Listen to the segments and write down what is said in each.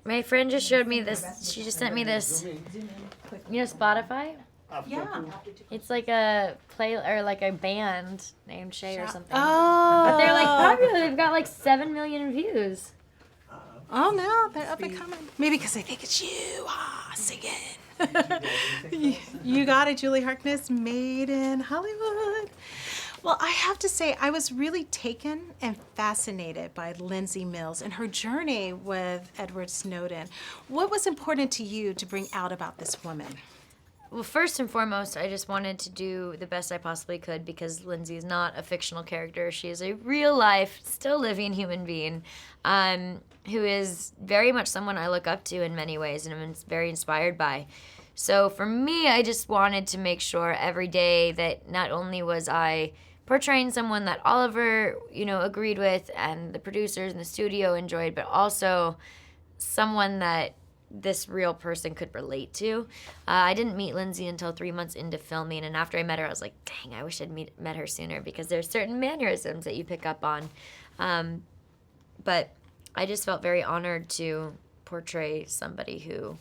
My friend just showed me this. She just sent me this. You know Spotify? Yeah. It's like a play or like a band named Shay or something. Oh. But they're like popular. They've got like 7 million views. Oh no, they're up and coming. Maybe because they think it's you, singing. You got it, Julie Harkness, made in Hollywood. Well, I have to say, I was really taken and fascinated by Lindsay Mills and her journey with Edward Snowden. What was important to you to bring out about this woman? Well, first and foremost, I just wanted to do the best I possibly could because Lindsay is not a fictional character. She is a real-life, still living human being who is very much someone I look up to in many ways and I'm very inspired by. So for me, I just wanted to make sure every day that not only was I portraying someone that Oliver, agreed with and the producers in the studio enjoyed, but also someone that this real person could relate to. I didn't meet Lindsay until 3 months into filming, and after I met her, I was like, dang, I wish I'd met her sooner because there's certain mannerisms that you pick up on. But I just felt very honored to portray somebody who,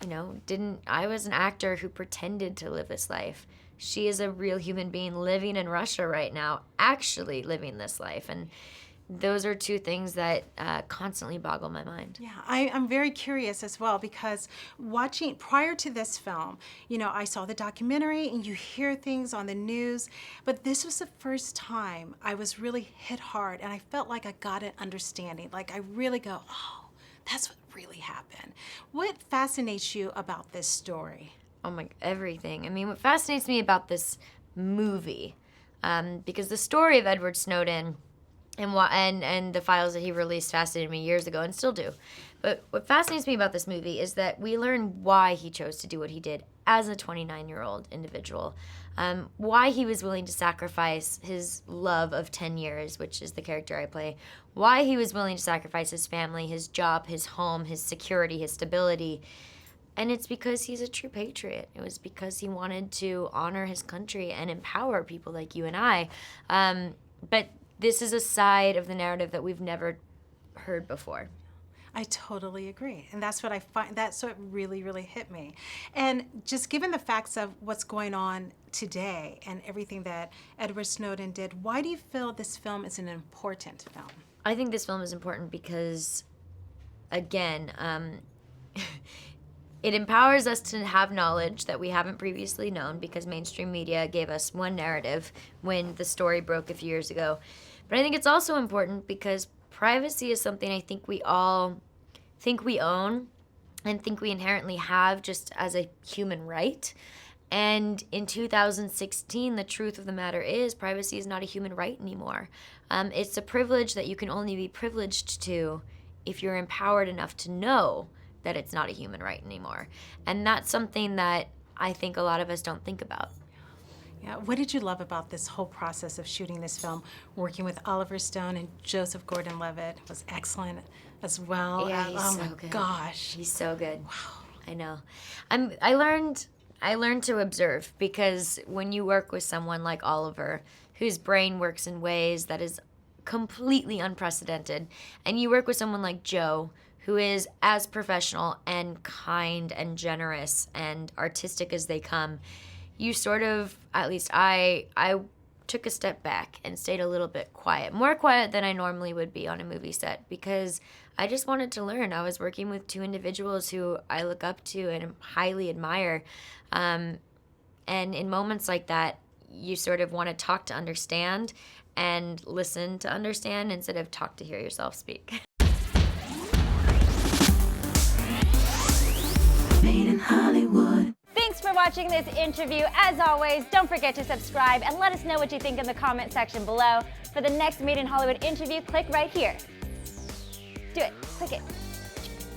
I was an actor who pretended to live this life. She is a real human being living in Russia right now, actually living this life. And those are two things that constantly boggle my mind. Yeah, I'm very curious as well because watching, prior to this film, I saw the documentary and you hear things on the news, but this was the first time I was really hit hard and I felt like I got an understanding. Like I really go, oh, that's what really happened. What fascinates you about this story? Oh my, everything. I mean, what fascinates me about this movie, because the story of Edward Snowden and the files that he released fascinated me years ago and still do. But what fascinates me about this movie is that we learn why he chose to do what he did as a 29-year-old individual, why he was willing to sacrifice his love of 10 years, which is the character I play, why he was willing to sacrifice his family, his job, his home, his security, his stability. And it's because he's a true patriot. It was because he wanted to honor his country and empower people like you and I. But this is a side of the narrative that we've never heard before. I totally agree. And that's what I find, that's what really, really hit me. And just given the facts of what's going on today and everything that Edward Snowden did, why do you feel this film is an important film? I think this film is important because, again, it empowers us to have knowledge that we haven't previously known because mainstream media gave us one narrative when the story broke a few years ago. But I think it's also important because privacy is something I think we all think we own and think we inherently have just as a human right. And in 2016, the truth of the matter is privacy is not a human right anymore. It's a privilege that you can only be privileged to if you're empowered enough to know that it's not a human right anymore. And that's something that I think a lot of us don't think about. Yeah, what did you love about this whole process of shooting this film? Working with Oliver Stone and Joseph Gordon-Levitt was excellent as well. Yeah, he's oh so my good. gosh. He's so good. Wow. I know. I learned to observe because when you work with someone like Oliver, whose brain works in ways that is completely unprecedented, and you work with someone like Joe, who is as professional and kind and generous and artistic as they come, you sort of, at least I took a step back and stayed a little bit quiet, more quiet than I normally would be on a movie set because I just wanted to learn. I was working with two individuals who I look up to and highly admire. And in moments like that, you sort of want to talk to understand and listen to understand instead of talk to hear yourself speak. Made in Hollywood. Thanks for watching this interview. As always, don't forget to subscribe and let us know what you think in the comment section below. For the next Made in Hollywood interview, click right here. Do it. Click it.